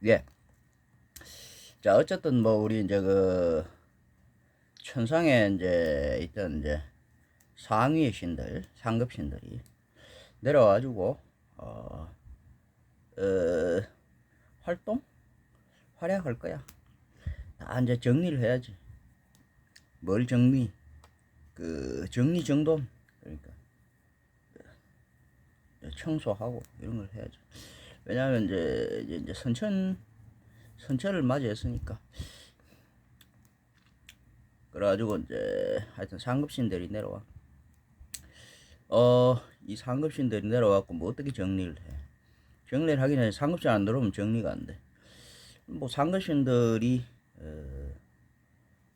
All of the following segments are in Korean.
예. 자, 어쨌든 뭐 우리 이제 그 천상에 이제 있던 이제 상위의 신들, 상급 신들이 내려와가지고 어, 어 활동, 활약할 거야. 다 이제 정리를 해야지. 뭘 정리? 그 정리정돈, 그러니까 청소하고 이런 걸 해야죠. 왜냐하면 이제 선천을 맞이했으니까. 그래가지고 이제 하여튼 상급신들이 내려와. 이 상급신들이 내려와갖고 뭐 어떻게 정리를 해? 정리를 하기 전에 상급신 안 들어오면 정리가 안 돼. 뭐 상급신들이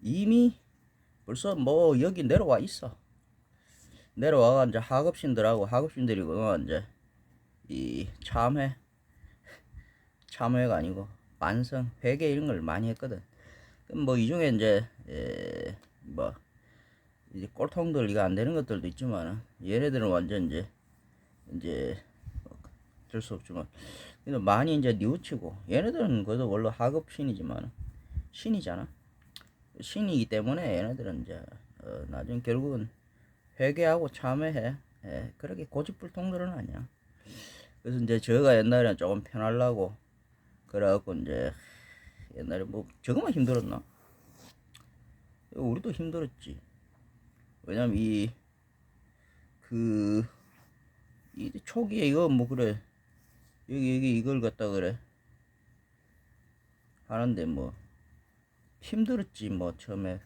이미 벌써 뭐 여기 내려와 있어. 내려와가 이제 하급신들하고 하급신들이고 이제 이 참회가 아니고 반성, 회개 이런 걸 많이 했거든. 뭐 이 중에 이제 뭐 이제 꼴통들 이거 안 되는 것들도 있지만 얘네들은 완전 이제 어쩔 수 없지만 근데 많이 이제 뉘우치고 얘네들은 그래도 원래 하급 신이지만 신이잖아. 신이기 때문에 얘네들은 이제 나중에 결국은 회개하고 참회해. 그렇게 고집불통들은 아니야. 그래서 이제 저가 옛날에는 조금 편하려고 그래갖고 이제 옛날에 뭐 저거만 힘들었나? 우리도 힘들었지. 왜냐면 그 이 초기에 이거 뭐 그래 여기 이걸 갖다 그래 하는데 뭐 힘들었지. 뭐 처음에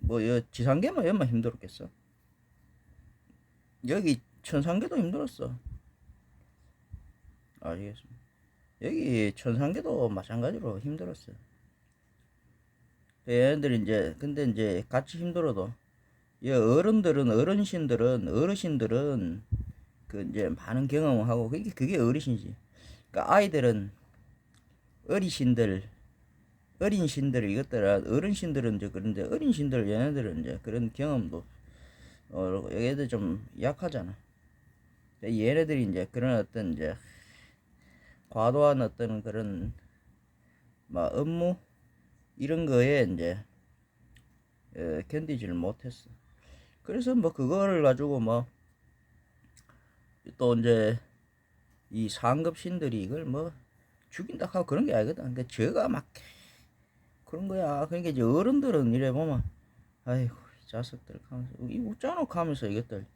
뭐 지상계만 얼마 힘들었겠어. 여기 천상계도 힘들었어. 아시겠습니까? 여기 천상계도 마찬가지로 힘들었어. 얘네들이 이제 근데 이제 같이 힘들어도 이 어르신들은 그 이제 많은 경험을 하고 그게 어르신이지. 그러니까 아이들은 어리신들 어린 신들 이것들아 어른신들은 이제 그런데 어린 신들 얘네들은 이제 그런 경험도 얘네들 좀 약하잖아. 얘네들이 이제 그런 어떤 이제 과도한 어떤 그런 막 업무 이런 거에 이제 견디지를 못했어. 그래서 뭐 그거를 가지고 뭐 또 이제 이 상급 신들이 이걸 뭐 죽인다 하고 그런 게 아니거든. 그러니까 저가 막 그런 거야. 그러니까 이제 어른들은 이래 보면 아이고 이 자식들 하면서 이 웃자노 하면서 이것들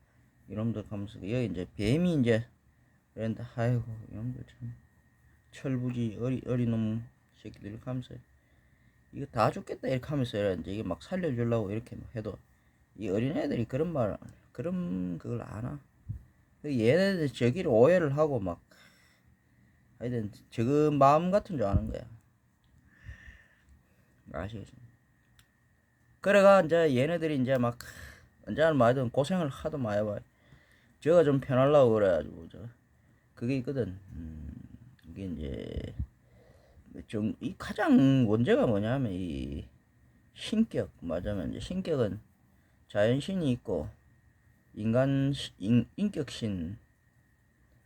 이놈들 하면서 여기 이제 뱀이 이제 그런데 아이고 이놈들 참 철부지 어린 놈 새끼들 이렇게 하면서 이거 다 죽겠다 이렇게 하면서 이제 이게 막 살려주려고 이렇게 막 해도 이 어린애들이 그런 그걸 아나. 얘네들 저기를 오해를 하고 막 하여튼 저그 마음 같은 줄 아는 거야. 아시겠습니까? 그래가 이제 얘네들이 이제 막 언제나 말든 고생을 하도 많이 해봐. 저가 좀 편하려고 그래가지고 저 그게 있거든. 이게 이제 좀 이 가장 문제가 뭐냐면 이 신격 맞으면 이제 신격은 자연신이 있고 인격신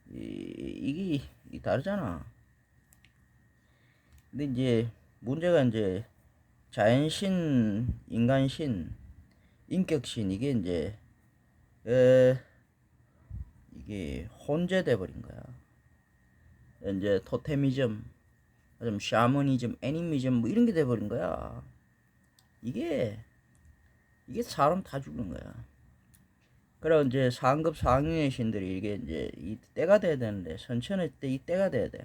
이게 다르잖아. 근데 이제 문제가 이제 자연신, 인간신, 인격신 이게 이제 에, 이게 혼재돼 버린 거야. 이제 토테미즘, 좀 샤머니즘, 애니미즘 뭐 이런 게 돼 버린 거야. 이게 사람 다 죽는 거야. 그래 이제 상급 상위의 신들이 이게 이제 이 때가 돼야 되는데 선천의 때 이 때가 돼야 돼.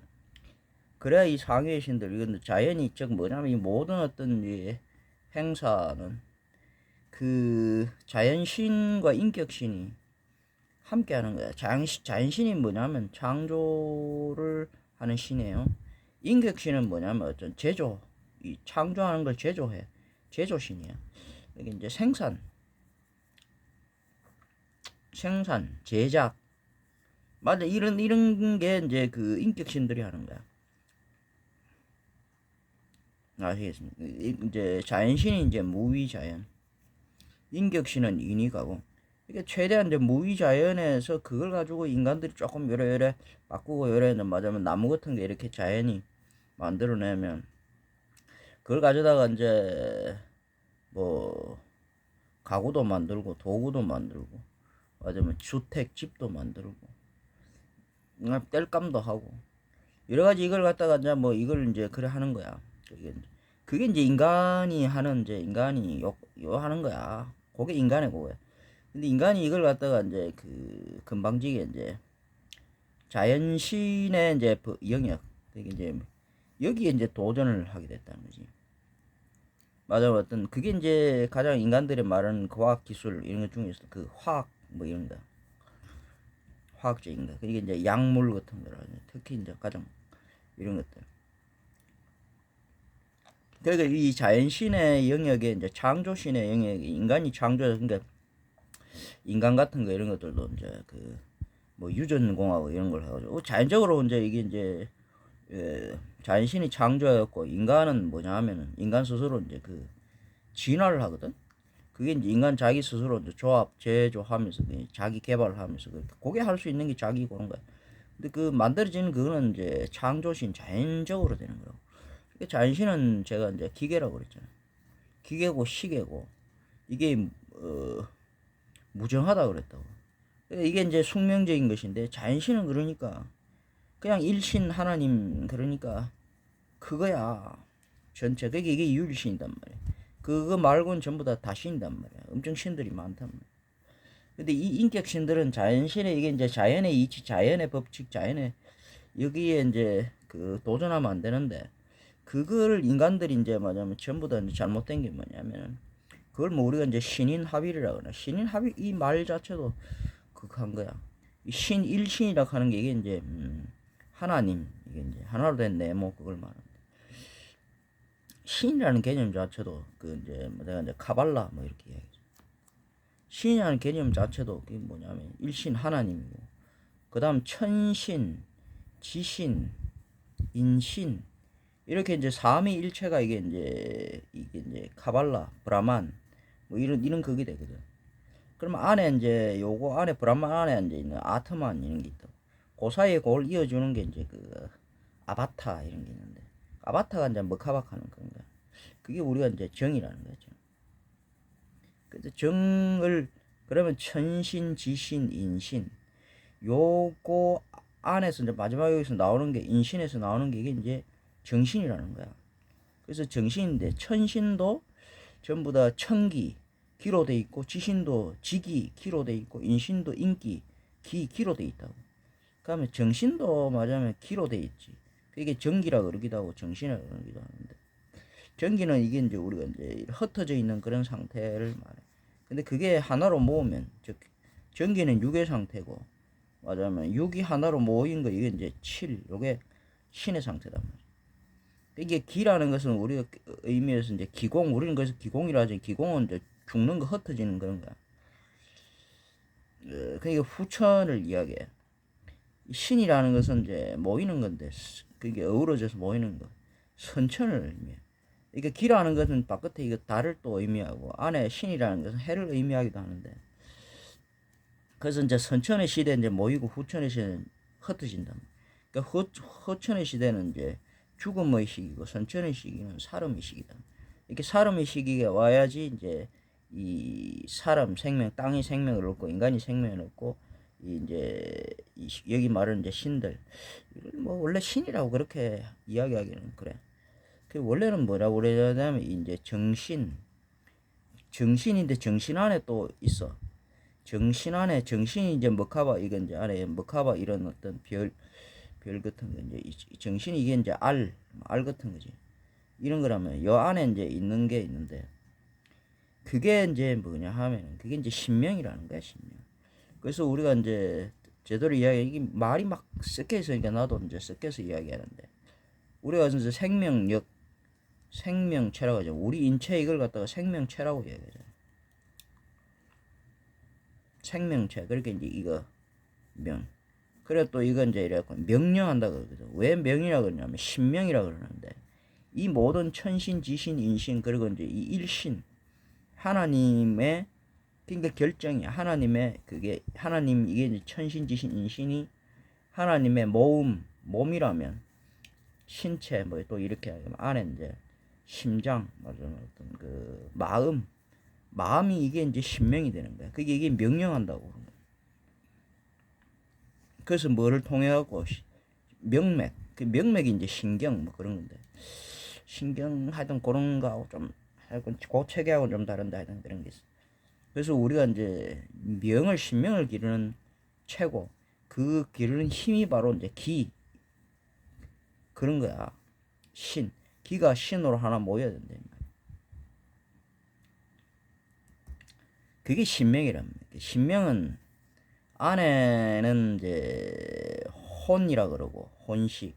그래야 이 상위의 신들 이건 자연이 즉 뭐냐면 이 모든 어떤 이 행사는 그 자연신과 인격신이 함께 하는 거야. 자연신이 뭐냐면 창조를 하는 신이에요. 인격신은 뭐냐면 어떤 이 창조하는 걸 제조해. 제조신이야. 이게 이제 제작. 맞아. 이런 게 이제 그 인격신들이 하는 거야. 아시겠습니까? 이제 자연신이 이제 무위자연. 인격신은 인이 가고. 이게 최대한 이제 무의자연에서 그걸 가지고 인간들이 조금 요래 바꾸고 요래 맞으면 나무 같은 게 이렇게 자연이 만들어내면 그걸 가져다가 이제 뭐 가구도 만들고 도구도 만들고 맞으면 주택 집도 만들고 뗄감도 하고 여러 가지 이걸 갖다가 이제 뭐 이걸 이제 그래 하는 거야. 그게 이제 인간이 하는 이제 인간이 요 하는 거야. 그게 인간의 거야. 근데 인간이 이걸 갖다가 이제 그 금방지게 이제 자연신의 이제 영역 되게 이제 여기에 이제 도전을 하게 됐다는 거지. 맞아, 어떤 그게 이제 가장 인간들이 말하는 과학 기술 이런 것 중에서 그 화학 뭐 이런 거 화학적인 거 그게 이제 약물 같은 거라 특히 이제 가장 이런 것들. 그러니까 이 자연신의 영역에 이제 창조신의 영역에 인간이 창조해서 그러니까 인간 같은 거 이런 것들도 이제 그 뭐 유전공학 이런 걸 해가지고 자연적으로 이제 이게 이제 자연신이 창조해갖고 인간은 뭐냐 하면은 인간 스스로 이제 그 진화를 하거든. 그게 이제 인간 자기 스스로 이제 조합 제조하면서 자기 개발을 하면서 그게 할 수 있는 게 자기 그런 거야. 근데 그 만들어지는 그거는 이제 창조신 자연적으로 되는 거라고. 자연신은 제가 이제 기계라고 그랬잖아요. 기계고 시계고 이게 무정하다 그랬다고. 이게 이제 숙명적인 것인데 자연신은 그러니까 그냥 일신 하나님 그러니까 그거야. 전체 그게 이게 유일신이단 말이야. 그거 말고는 전부 다 다신이단 말이야. 엄청 신들이 많단 말이야. 근데 이 인격신들은 자연신에 이게 이제 자연의 이치, 자연의 법칙, 자연의 여기에 이제 그 도전하면 안 되는데 그걸 인간들이 이제 말하자면 전부 다 이제 잘못된 게 뭐냐면 그걸 뭐 우리가 이제 신인 합의라 그러나 신인 합의 이 말 자체도 극한 거야. 신일신이라 하는 게 이게 이제 하나님 이게 이제 하나로 된 네모 그걸 말하는. 신이라는 개념 자체도 그 이제 내가 이제 카발라 뭐 이렇게 이야기하죠. 신이라는 개념 자체도 그게 뭐냐면 일신 하나님이고 그다음 천신, 지신, 인신 이렇게 이제 삼위일체가 이게 이제 카발라, 브라만 뭐 이런 극이 되거든. 그러면 안에 이제 요거 안에 브라만 안에 이제 있는 아트만 이런 게 있다. 그 사이에 그걸 이어주는 게 이제 그 아바타 이런 게 있는데 아바타가 이제 머카박하는 건가. 그게 우리가 이제 정이라는 거죠. 그래서 정을 그러면 천신, 지신, 인신 요거 안에서 이제 마지막 여기서 나오는 게 인신에서 나오는 게 이게 이제 정신이라는 거야. 그래서 정신인데 천신도 전부 다 천기 기로 돼 있고 지신도 지기 기로 돼 있고 인신도 인기 기로 돼 있다고. 그러면 정신도 말하자면 기로 돼 있지. 이게 정기라 그러기도 하고 정신이라 그러기도 하는데 정기는 이게 이제 우리가 이제 흩어져 있는 그런 상태를 말해. 근데 그게 하나로 모으면 즉 정기는 6의 상태고 말하자면 6이 하나로 모인 거 이게 이제 7 요게 신의 상태단 말이야. 이게 기라는 것은 우리가 의미에서 이제 기공 우리는 그래서 기공이라 하지. 기공은 이제 죽는 거 흩어지는 그런 거야. 그러니까 후천을 이야기해. 신이라는 것은 이제 모이는 건데 그게 어우러져서 모이는 거. 선천을 의미해. 이게 기라는 것은 바깥에 이거 달을 또 의미하고 안에 신이라는 것은 해를 의미하기도 하는데 그래서 이제 선천의 시대 이제 모이고 후천의 시대는 흩어진다. 그러니까 후천의 시대는 이제 죽음의 시기고 선천의 시기는 사람의 시기다. 이렇게 사람의 시기가 와야지 이제 이 사람 생명 땅이 생명을 얻고 인간이 생명을 얻고 이제 여기 말하는 이제 신들 뭐 원래 신이라고 그렇게 이야기하기는 그래. 그 원래는 뭐라고 그러냐면 이제 정신인데 정신 안에 또 있어. 정신 안에 정신이 이제 머카바 이건 이제 안에 머카바 이런 어떤 별 같은 거 이제 정신이 이게 이제 알 같은 거지. 이런 거라면 요 안에 이제 있는 게 있는데 그게 이제 뭐냐 하면 그게 이제 신명이라는 거야 신명. 그래서 우리가 이제 제대로 이야기 이게 말이 막 섞여 있으니까 나도 이제 섞여서 이야기하는데 우리가 이제 생명력 생명체라고 하죠. 우리 인체 이걸 갖다가 생명체라고 이야기하잖아. 생명체. 그렇게 이제 이거 명. 그래 또 이건 이제 이래갖고 명령한다 그러거든. 왜 명이라 그러냐면 신명이라 그러는데 이 모든 천신, 지신, 인신 그리고 이제 이 일신 하나님의 그러니까 결정이야. 하나님의 그게 하나님 이게 이제 천신지신 인신이 하나님의 몸이라면 신체 뭐 또 이렇게 안에 이제 심장 어떤 그 마음이 이게 이제 신명이 되는 거야. 그게 이게 명령한다고. 그래서 뭐를 통해 갖고 명맥 그 명맥이 이제 신경 뭐 그런 건데 신경 하여튼 그런 거하고 좀 하여튼 그 체계하고 좀 다른다 하여튼 그런 게 있어. 그래서 우리가 이제 신명을 기르는 체고 그 기르는 힘이 바로 이제 그런 거야. 기가 신으로 하나 모여야 된다. 그게 신명이란 말이야. 신명은 안에는 이제 혼이라 그러고 혼식,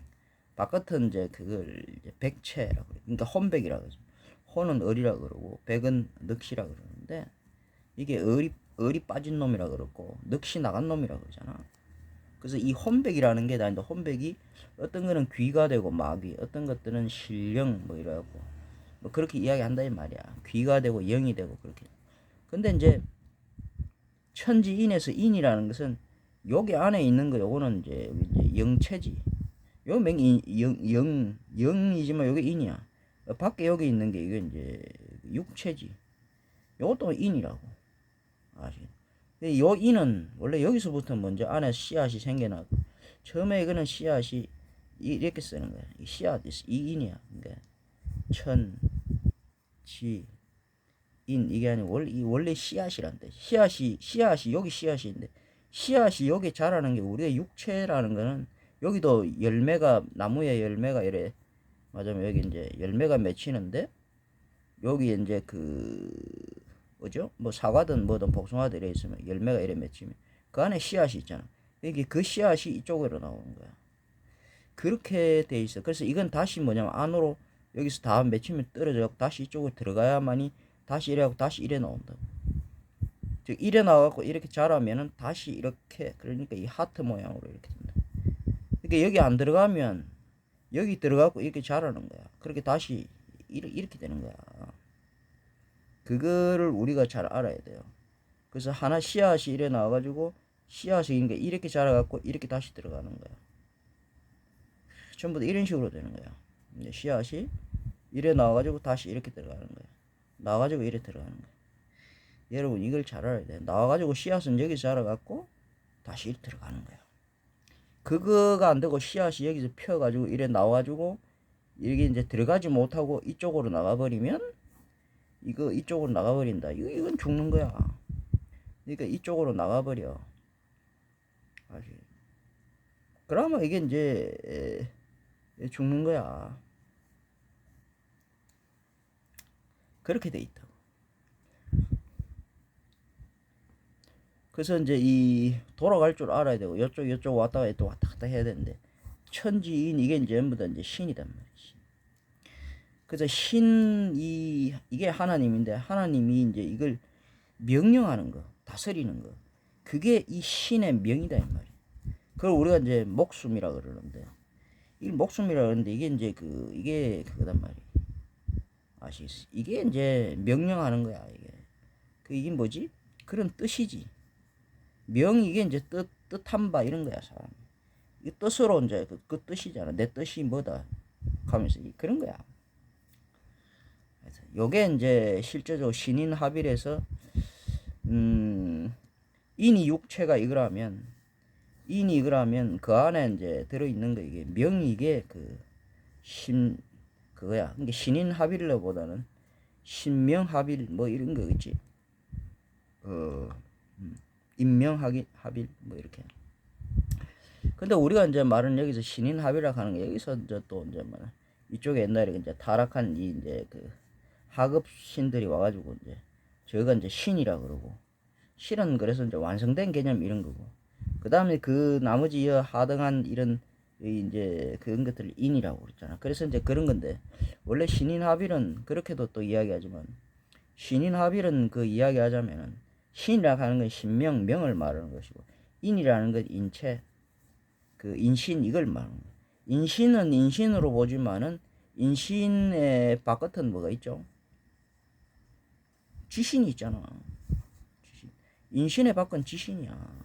바깥은 이제 그걸 이제 백체라고 그래. 그러니까 혼백이라 그러죠. 혼은 을이라 그러고 백은 넋이라 그러는데 이게 을이 빠진 놈이라 그러고 넋이 나간 놈이라 그러잖아. 그래서 이 혼백이라는 게 다른데 혼백이 어떤 거는 귀가 되고 마귀, 어떤 것들은 신령 뭐 이래갖고 뭐 그렇게 이야기한다 이 말이야. 귀가 되고 영이 되고 그렇게. 근데 이제 천지인에서 인이라는 것은 여기 안에 있는 거 요거는 이제 영체지. 요 영이지만 요게 인이야. 밖에 여기 있는 게 이게 이제 육체지. 요것도 인이라고. 요 인은 원래 여기서부터 먼저 안에 씨앗이 생겨나고 처음에 이거는 씨앗이 이렇게 쓰는 거야. 이 씨앗 이 인이야. 그러니까 천, 지, 인 이게 아니고 원래 씨앗이란데 씨앗이 여기 씨앗인데 씨앗이 여기 자라는 게 우리의 육체라는 거는 여기도 열매가 나무에 열매가 이래 맞으면 여기 이제 열매가 맺히는데 여기 이제 그 뭐죠? 뭐 사과든 뭐든 복숭아든 이래 있으면 열매가 이래 맺히면 그 안에 씨앗이 있잖아. 여기 그 씨앗이 이쪽으로 나오는 거야. 그렇게 돼 있어. 그래서 이건 다시 뭐냐면 안으로 여기서 다 맺히면 떨어져 다시 이쪽으로 들어가야만이 다시 이래하고 다시 이래 나온다고. 즉 이래 나와갖고 이렇게 자라면은 다시 이렇게 그러니까 이 하트 모양으로 이렇게 된다. 그러니까 여기 안 들어가면 여기 들어가고 이렇게 자라는 거야. 그렇게 다시 이렇게 되는 거야. 그거를 우리가 잘 알아야 돼요. 그래서 하나 씨앗이 이래 나와가지고 씨앗이 이렇게 자라갖고 이렇게 다시 들어가는 거야. 전부 다 이런 식으로 되는 거야. 이제 씨앗이 이래 나와가지고 다시 이렇게 들어가는 거야. 나와가지고 이래 들어가는 거야. 여러분 이걸 잘 알아야 돼. 나와가지고 씨앗은 여기 자라갖고 다시 이렇게 들어가는 거야. 그거가 안 되고 씨앗이 여기서 펴가지고 이래 나와가지고 이게 이제 들어가지 못하고 이쪽으로 나가버리면 이쪽으로 나가버린다. 이건 죽는 거야. 그러니까 이쪽으로 나가버려. 그러면 이게 이제 죽는 거야. 그렇게 돼 있다고. 그래서 이제 이 돌아갈 줄 알아야 되고 이쪽 왔다 갔다 해야 되는데 천지인 이게 이제 전부 다 이제 신이단 말이지. 그래서 이게 하나님인데 하나님이 이제 이걸 명령하는 거, 다스리는 거. 그게 이 신의 명이다 이 말이야. 그걸 우리가 이제 목숨이라 그러는데 이 목숨이라 그러는데 이게 이제 이게 그거단 말이야. 아시겠어? 이게 이제 명령하는 거야 이게. 이게 뭐지? 그런 뜻이지. 이게 이제 뜻한 바 이런 거야 사람. 이 뜻으로 이제 그 뜻이잖아. 내 뜻이 뭐다 하면서 그런 거야. 요게 이제 실제적으로 신인 합일에서 인이 육체가 이거라면 그 안에 이제 들어있는 거 이게 명이 이게 그거야. 그러니까 신인 합일보다는 신명 합일 뭐 이런 거 있지. 인명 합일 뭐 이렇게. 근데 우리가 이제 말은 여기서 신인 합일이라고 하는 게 여기서 이제 또 이제 뭐 이쪽에 옛날에 이제 타락한 이제 하급 신들이 와가지고 이제 저희가 이제 신이라 그러고 실은 그래서 이제 완성된 개념 이런 거고 그 다음에 그 나머지 하등한 이런 이제 그런 것들을 인이라고 그랬잖아. 그래서 이제 그런 건데 원래 신인 합일은 그렇게도 또 이야기하지만 신인 합일은 그 이야기하자면은 신이라고 하는 건 신명 명을 말하는 것이고 인이라는 건 인체 인신 이걸 말하는 거야. 인신은 인신으로 보지만은 인신의 바깥은 뭐가 있죠? 지신이 있잖아. 인신의 밖은 지신이야.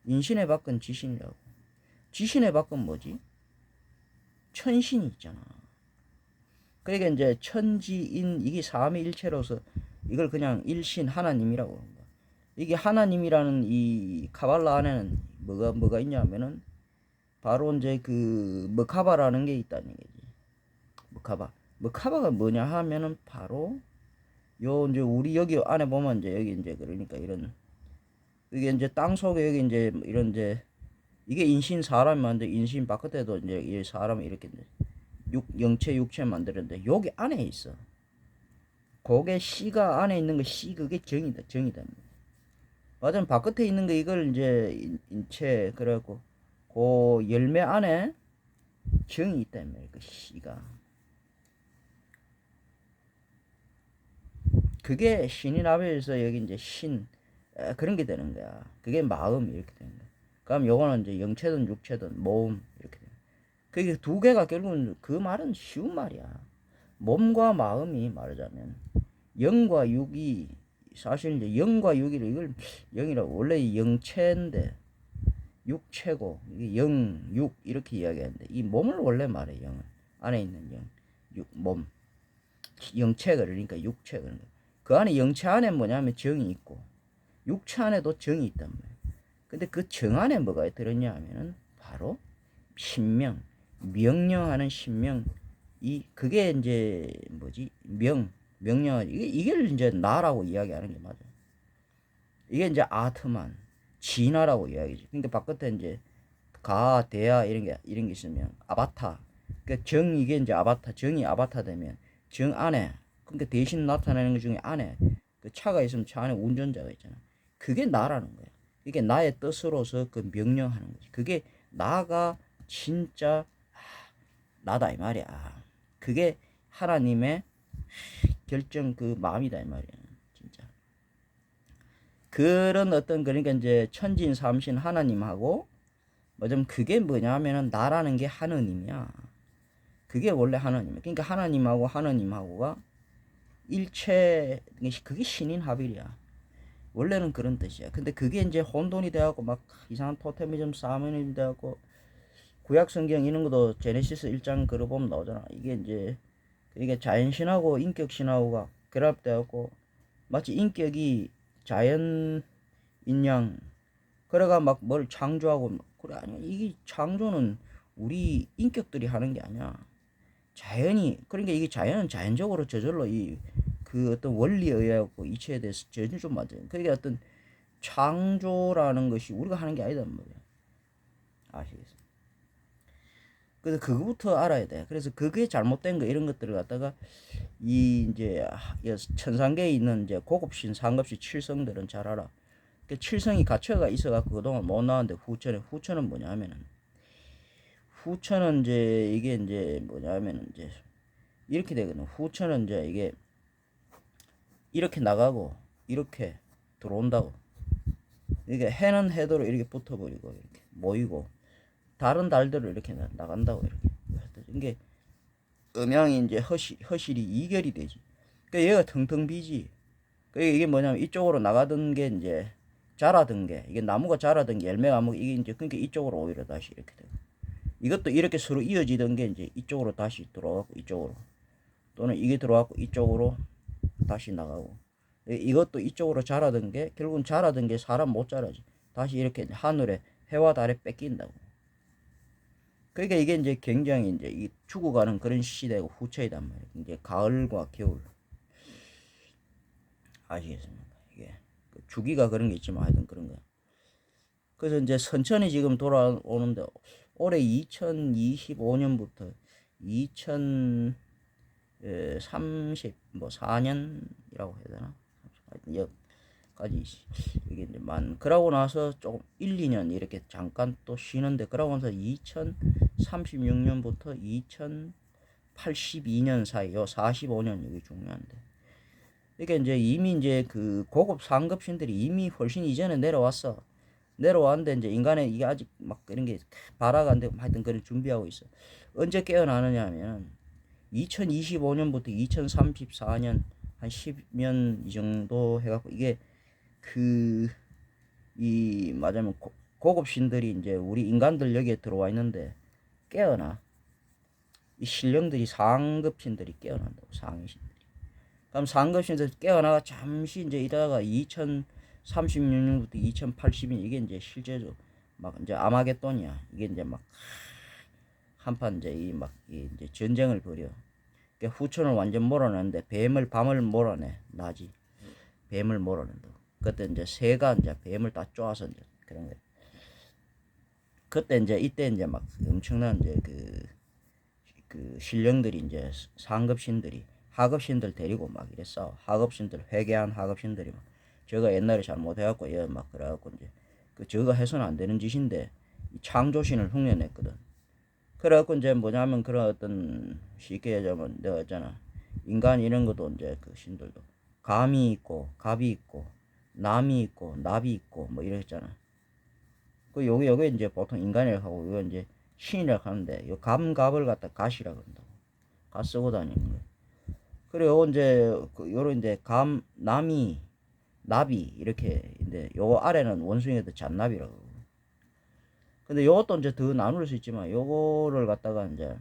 인신의 밖은 지신이라고. 지신의 밖은 뭐지? 천신이 있잖아. 그러니까 이제 천지인 이게 삼위일체로서 이걸 그냥 일신 하나님이라고 하는 거야. 이게 하나님이라는 이 카발라 안에는 뭐가 있냐면은 바로 이제 그 머카바라는 게 있다는 얘기지. 머카바가 뭐냐 하면은 바로 요 이제 우리 여기 안에 보면 이제 여기 이제 그러니까 이런 이게 이제 땅 속에 여기 이제 이런 이제 이게 인신 사람이 만든 인신 바깥에도 이제 이 사람이 이렇게 영체 육체 만들었는데 여기 안에 있어. 그게 씨가 안에 있는 거 씨 그게 정이다. 맞으면 바깥에 있는 거 이걸 이제 인체 그래갖고 그 열매 안에 정이 있다 말이야. 그 씨가. 그게 신이 나베에서 여기 이제 신 그런 게 되는 거야. 그게 마음 이렇게 되는 거야. 그럼 요거는 이제 영체든 육체든 몸 이렇게 되는 거야. 그게 두 개가 결국은 그 말은 쉬운 말이야. 몸과 마음이 말하자면 영과 육이 사실 이제 영과 육이를 이걸 영이라고 원래 영체인데 육체고 이게 영, 육 이렇게 이야기하는데 이 몸을 원래 말해 영은 안에 있는 영, 육, 몸 영체가 그러니까 육체가 그러니까 그 안에 영체 안에 뭐냐면 정이 있고 육체 안에도 정이 있단 말이야. 근데 그 정 안에 뭐가 들었냐 하면은 바로 신명, 명령하는 신명 이 그게 이제 뭐지 명령 이게 이제 나라고 이야기하는 게 맞아. 이게 이제 아트만 진화라고 이야기지. 그러니까 바깥에 이제 가 대야 이런 게 있으면 아바타. 그러니까 정 이게 이제 아바타 정이 아바타 되면 정 안에 그러니까 대신 나타나는 것 중에 안에 그 차가 있으면 차 안에 운전자가 있잖아. 그게 나라는 거야. 이게 나의 뜻으로서 그 명령하는 거지. 그게 나가 진짜 나다 이 말이야. 그게 하나님의 결정 그 마음이다 이 말이야. 진짜. 그런 어떤 그러니까 이제 천진 삼신 하나님하고 뭐좀 그게 뭐냐면은 나라는 게 하느님이야. 그게 원래 하나님이야. 그러니까 하나님하고가 일체 그게 신인 합일이야. 원래는 그런 뜻이야. 근데 그게 이제 혼돈이 돼갖고 막 이상한 토테미즘 사머니즘 돼갖고 구약 성경 이런 것도 제네시스 1장 글을 보면 나오잖아. 이게 이제 이게 자연신하고 인격신하고가 결합돼갖고 마치 인격이 자연 인양 그래가 막 뭘 창조하고 그래 아니야. 이게 창조는 우리 인격들이 하는 게 아니야. 자연이 그러니까 이게 자연은 자연적으로 저절로 이 그 어떤 원리에 의하고 이체에 대해서 전혀 좀 맞아요. 그러니까 어떤 창조라는 것이 우리가 하는 게 아니단 말이야. 아시겠어요? 그래서 그거부터 알아야 돼. 그래서 그게 잘못된 거 이런 것들을 갖다가 이 이제 천상계에 있는 이제 고급신 상급신 칠성들은 잘 알아. 그 칠성이 갇혀가 있어갖고 그동안 못 나왔는데 후천은 뭐냐면은 후천은 이제 이게 이제 뭐냐면은 이제 이렇게 되거든. 후천은 이제 이게 이렇게 나가고 이렇게 들어온다고. 이게 해는 해도로 이렇게 붙어버리고 이렇게 모이고 다른 달들을 이렇게 나간다고 이렇게. 이게 음양이 이제 허실이 이결이 되지. 그러니까 얘가 텅텅 비지. 그러니까 이게 뭐냐면 이쪽으로 나가던 게 이제 자라던 게 이게 나무가 자라던 게 열매가 먹 이게 이제 그러니까 이쪽으로 오히려 다시 이렇게 되고 이것도 이렇게 서로 이어지던 게 이제 이쪽으로 다시 들어가고 이쪽으로 또는 이게 들어가고 이쪽으로 다시 나가고 이것도 이쪽으로 자라던 게 결국은 자라던 게 사람 못 자라지. 다시 이렇게 하늘에 해와 달에 뺏긴다고. 그러니까 이게 이제 굉장히 이제 이 죽어가는 그런 시대고 후처이단 말이에요. 이제 가을과 겨울. 아시겠습니까? 이게 주기가 그런 게 있지만 하여튼 그런 거야. 그래서 이제 천천히 지금 돌아오는데 올해 2025년부터 2030 뭐 4년이라고 해야 되나? 하여튼 여기까지 이게 이제 그러고 나서 조금 1, 2년 이렇게 잠깐 또 쉬는데 그러고 나서 2036년부터 2082년 사이 요 45년 여기 중요한데 이게 이제 이미 이제 그 고급 상급신들이 이미 훨씬 이전에 내려왔는데 이제 인간의 이게 아직 막 이런 게 발화가 안 되고 하여튼 그걸 준비하고 있어. 언제 깨어나느냐 하면 2025년부터 2034년 한 10년 이 정도 해갖고 이게 그 이 맞으면 고급 신들이 이제 우리 인간들 여기에 들어와 있는데 깨어나. 이 신령들이 상급 신들이 깨어난다고. 상위 신들이. 그럼 상급 신들 깨어나가 잠시 이제 이따가 2036년부터 2080년 이게 이제 실제로 막 이제 아마겟돈이야. 이게 이제 막 한판 이제 이제 전쟁을 벌여. 그러니까 후천을 완전 몰아내는데 밤을 몰아내. 낮이 뱀을 몰아낸다. 그때 이제 새가 이제 뱀을 다 쪼아서 이제 그런 거. 그때 이때 이제 막 엄청난 이제 그 신령들이 이제 상급신들이 하급신들 데리고 막 이랬어. 하급신들 회개한 하급신들이 막 저가 옛날에 잘 못해갖고 얘 막 그래갖고 이제 저가 해서는 안 되는 짓인데 창조신을 흉내냈거든. 그래갖고 이제 뭐냐면 그런 어떤 쉽게 얘기하면 내가 했잖아. 인간 이런 것도 이제 그 신들도 감이 있고 갑이 있고 남이 있고 납이 있고 뭐 이랬잖아. 요게 이제 보통 인간이라고 하고 이거 이제 신이라고 하는데 요 갑을 갖다 갓이라고 한다고. 갓 쓰고 다니는 거예요. 그리고 이제 요런 이제 남이 납이 이렇게 인데 요 아래는 원숭이도 잔납이라고. 근데 요것도 이제 더 나눌 수 있지만 요거를 갖다가 이제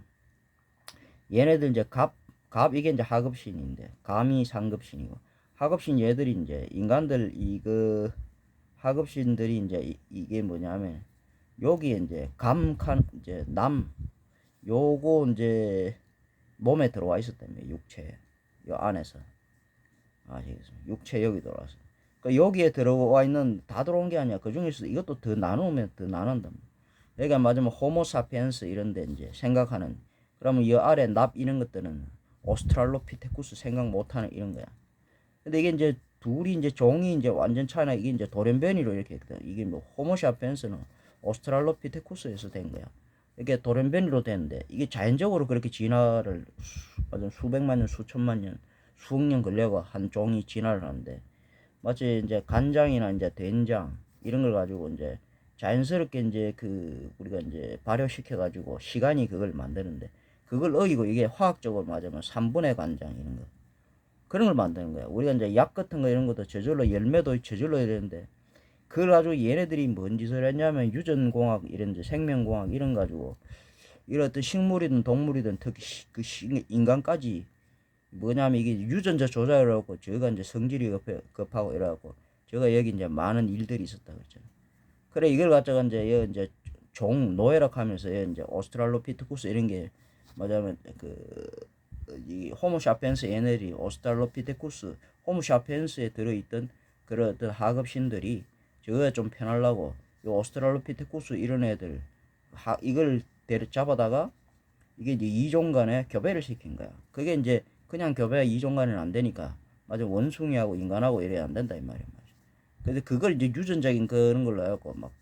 얘네들 이제 이게 이제 하급신인데 감이 상급신이고 하급신 얘들이 이제 인간들 하급신들이 이제 이게 뭐냐면 여기에 이제 이제 요거 이제 몸에 들어와 있었다며 육체 요 안에서 아시겠습니까? 육체 여기 들어와서 그러니까 여기에 들어와 있는 다 들어온 게 아니야. 그 중에서 이것도 더 나누면 더 나눈다. 여기가 맞으면 호모사피엔스 이런데 이제 생각하는 그러면 이 아래 납 이런 것들은 오스트랄로피테쿠스 생각 못하는 이런 거야. 근데 이게 이제 둘이 이제 종이 이제 완전 차이나 이게 이제 돌연변이로 이렇게 했거든. 이게 뭐 호모사피엔스는 오스트랄로피테쿠스에서 된 거야. 이게 돌연변이로 되는데 이게 자연적으로 그렇게 진화를 수백만 년, 수천만 년, 수억 년 걸려가 한 종이 진화를 하는데 마치 이제 간장이나 이제 된장 이런 걸 가지고 이제 자연스럽게 이제 우리가 이제 발효시켜 가지고 시간이 그걸 만드는데 그걸 어기고 이게 화학적으로 맞으면 3분의 간장 이런 거 그런 걸 만드는 거야. 우리가 이제 약 같은 거 이런 것도 저절로 열매도 저절로 해야 되는데 그걸 가지고 얘네들이 뭔 짓을 했냐면 유전공학 이런 이제 생명공학 이런 가지고 이런 어떤 식물이든 동물이든 특히 인간까지 뭐냐면 이게 유전자 조작을 하고 저가 이제 성질이 급하고 이래갖고 저가 여기 이제 많은 일들이 있었다 그랬잖아. 그래 이걸 갖다가 이제 노예라 하면서 이제 오스트랄로피테쿠스 이런 게 뭐냐면 이 호모사피엔스 얘네들이 오스트랄로피테쿠스 호모사피엔스에 들어있던 그런 어떤 하급신들이 저거 좀 편하려고 이 오스트랄로피테쿠스 이런 애들 이걸 잡아다가 이게 이제 이종 간에 교배를 시킨 거야. 그게 이제 그냥 교배가 이종 간에는 안 되니까 맞아 원숭이하고 인간하고 이래야 안 된다 이 말이야. 근데 그걸 이제 유전적인 그런 걸로 해갖고 막